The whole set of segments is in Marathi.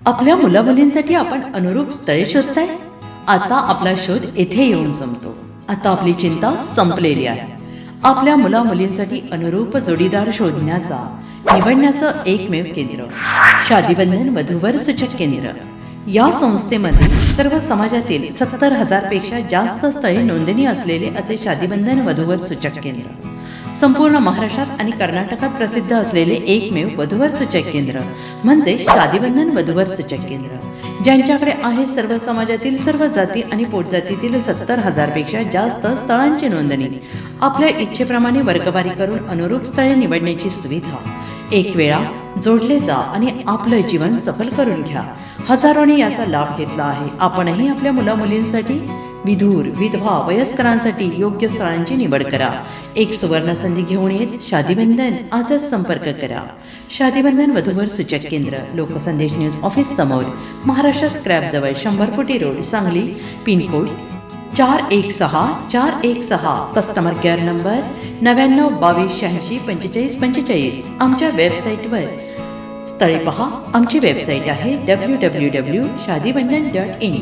आपल्या मुलामुलींसाठी आपण अनुरूप स्थळे शोधताय? आता आपला शोध येथे येऊन संपतो. आता आपली चिंता संपलेली आहे. आपल्या मुलामुलींसाठी अनुरूप जोडीदार शोधण्याचा निवडण्याचं एकमेव केंद्र शादीबंधन वधूवर सूचक केंद्र. या संस्थेमध्ये सर्व समाजातील 70,000 पेक्षा जास्त स्थळे नोंदणी असलेले असे शादीबंधन वधूवर सूचक केंद्र. संपूर्ण महाराष्ट्रात आणि कर्नाटकात प्रसिद्ध असलेले एकमेव वधूवर सूचक केंद्र म्हणजे शादीबंधन वधूवर सूचक केंद्र, ज्यांच्याकडे आहे सर्व समाजातील सर्व जाती आणि पोटजातीतील 70,000 पेक्षा जास्त स्थळांची नोंदणी. आपल्या इच्छेप्रमाणे वर्गवारी करून अनुरूप स्थळे निवडण्याची सुविधा. एक वेळा जोडले जा आणि आपलं जीवन सफल करून घ्या. हजारोंनी याचा लाभ घेतला आहे. आपणही आपल्या मुलामुलींसाठी, विधूर, विधवा, वयस्करांसाठी योग्य स्थळांची निवड करा. एक सुवर्ण संधी घेऊन येत शादीबंधन. आजच संपर्क करा. शादीबंधन वधूवर सूचक केंद्र, लोकसंदेश न्यूज ऑफिस समोर, महाराष्ट्र स्क्रॅप जवळ, 100 फुटी road, Sangli. Pincode 416 customer care number 9922864545. आमच्या वेबसाईटवर स्थळे पहा. आमची वेबसाईट आहे www.shadibandhan.in.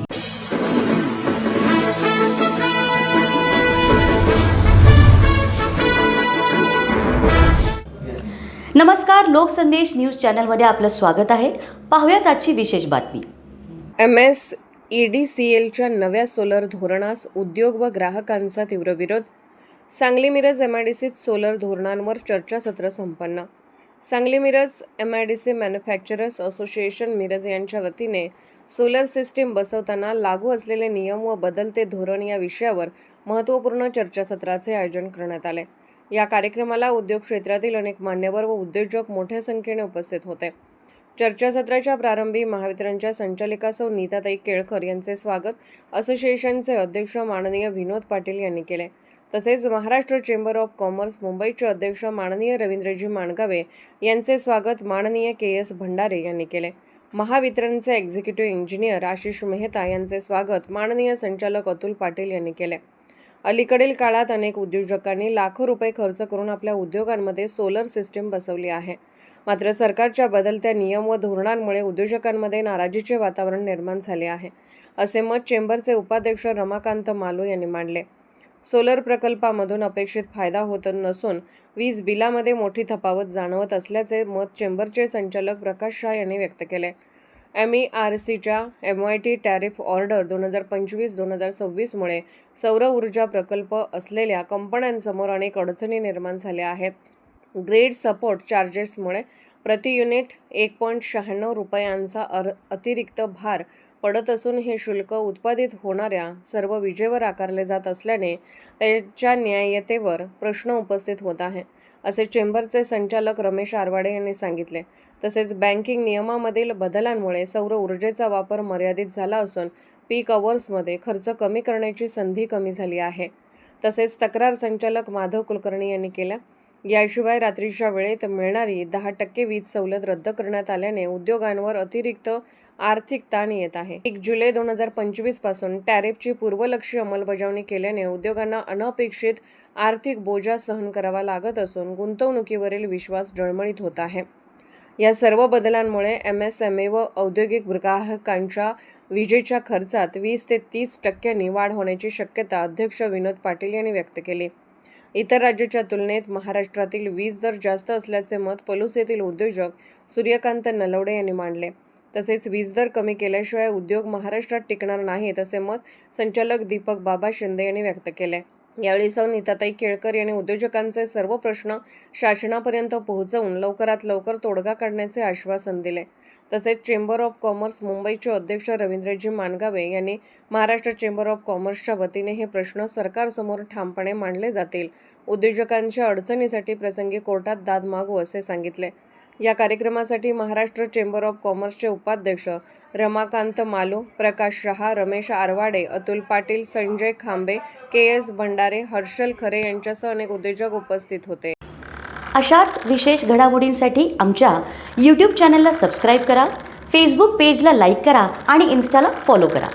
नमस्कार, लोकसंदेश न्यूज चॅनलमध्ये आपलं स्वागत आहे. पाहूयात आजची विशेष बातमी. MSEDCLच्या नव्या सोलर धोरणास उद्योग व ग्राहकांचा तीव्र विरोध. सांगली मिरज MIDCत सोलर धोरणांवर चर्चासत्र संपन्न. Sangli Miraj MIDC manufacturers association Miraj यांच्या वतीने सोलर सिस्टीम बसवताना लागू असलेले नियम व बदलते धोरण या विषयावर महत्त्वपूर्ण चर्चासत्राचे आयोजन करण्यात आले. या कार्यक्रमाला उद्योग क्षेत्रातील अनेक मान्यवर व उद्योजक मोठ्या संख्येने उपस्थित होते. चर्चासत्राच्या प्रारंभी महावितरणच्या संचालिका सौ नीताताई केळकर यांचे स्वागत असोसिएशनचे अध्यक्ष माननीय विनोद पाटील यांनी केले. तसेच महाराष्ट्र चेंबर ऑफ कॉमर्स मुंबईचे अध्यक्ष माननीय रवींद्रजी माणगावे यांचे स्वागत माननीय KS भंडारे यांनी केले. महावितरणचे एक्झिक्युटिव्ह इंजिनियर आशिष मेहता यांचे स्वागत माननीय संचालक अतुल पाटील यांनी केले. अलीकडील काळात अनेक उद्योजकांनी लाखो रुपये खर्च करून आपल्या उद्योगांमध्ये सोलर सिस्टीम बसवली आहे. मात्र सरकारच्या बदलत्या नियम व धोरणांमुळे उद्योजकांमध्ये नाराजीचे वातावरण निर्माण झाले आहे, असे मत चेंबरचे उपाध्यक्ष रमाकांत मालू यांनी मांडले. सोलर प्रकल्पामधून अपेक्षित फायदा होत नसून वीज बिलामध्ये मोठी तफावत जाणवत असल्याचे मत चेंबरचे संचालक प्रकाश शाह यांनी व्यक्त केले. MERCच्या MYT टॅरिफ ऑर्डर 2025-2026 मुळे सौर ऊर्जा प्रकल्प असलेल्या कंपन्यांसमोर अनेक अडचणी निर्माण झाल्या आहेत. ग्रेड सपोर्ट चार्जेसमुळे प्रति युनिट 1.96 रुपयांचा अतिरिक्त भार पडत असून हे शुल्क उत्पादित होणाऱ्या सर्व विजेवर आकारले जात असल्याने त्याच्या न्याय्यतेवर प्रश्न उपस्थित होत आहे, असे चेंबरचे संचालक रमेश आरवाडे यांनी सांगितले. तसेच बँकिंग नियमामधील बदलांमुळे सौर ऊर्जेचा वापर मर्यादित झाला असून पीक अवर्समध्ये खर्च कमी करण्याची संधी कमी झाली आहे. तसेच तक्रार संचालक माधव कुलकर्णी यांनी केल्या. याशिवाय रात्रीच्या वेळेत मिळणारी 10% वीज सवलत रद्द करण्यात आल्याने उद्योगांवर अतिरिक्त आर्थिक ताण येत आहे. 1 जुलै 2025 पासून टॅरिफची पूर्वलक्षी अंमलबजावणी केल्याने उद्योगांना अनपेक्षित आर्थिक बोजा सहन करावा लागत असून गुंतवणुकीवरील विश्वास डळमळीत होत आहे. या सर्व बदलांमुळे MSME व औद्योगिक ग्राहकांच्या विजेच्या खर्चात 20 ते 30% वाढ होण्याची शक्यता अध्यक्ष विनोद पाटील यांनी व्यक्त केली. इतर राज्याच्या तुलनेत महाराष्ट्रातील वीज दर जास्त असल्याचे मत पलूस येथील उद्योजक सूर्यकांत नलवडे यांनी मांडले. तसेच वीज दर कमी केल्याशिवाय उद्योग महाराष्ट्रात टिकणार नाहीत, असे मत संचालक दीपक बाबा शिंदे यांनी व्यक्त केले. यावेळी सौ नीताताई केळकर यांनी उद्योजकांचे सर्व प्रश्न शासनापर्यंत पोहोचवून लवकरात लवकर तोडगा काढण्याचे आश्वासन दिले. तसेच चेंबर ऑफ कॉमर्स मुंबईचे अध्यक्ष रवींद्रजी माणगावे यांनी महाराष्ट्र चेंबर ऑफ कॉमर्सच्या वतीने हे प्रश्न सरकारसमोर ठामपणे मांडले जातील. उद्योजकांच्या अडचणीसाठी प्रसंगी कोर्टात दाद मागू असे सांगितले. या कार्यक्रमासाठी महाराष्ट्र चेंबर ऑफ कॉमर्सचे उपाध्यक्ष रमाकांत मालू, प्रकाश शहा, रमेश आरवाडे, अतुल पाटील, संजय खांबे, KS भंडारे, हर्षल खरे यांच्यासह अनेक उद्योजक उपस्थित होते. अशाच विशेष घडामोडींसाठी आमच्या YouTube चॅनलला सबस्क्राईब करा, Facebook पेजला लाईक करा आणि Instaला फॉलो करा.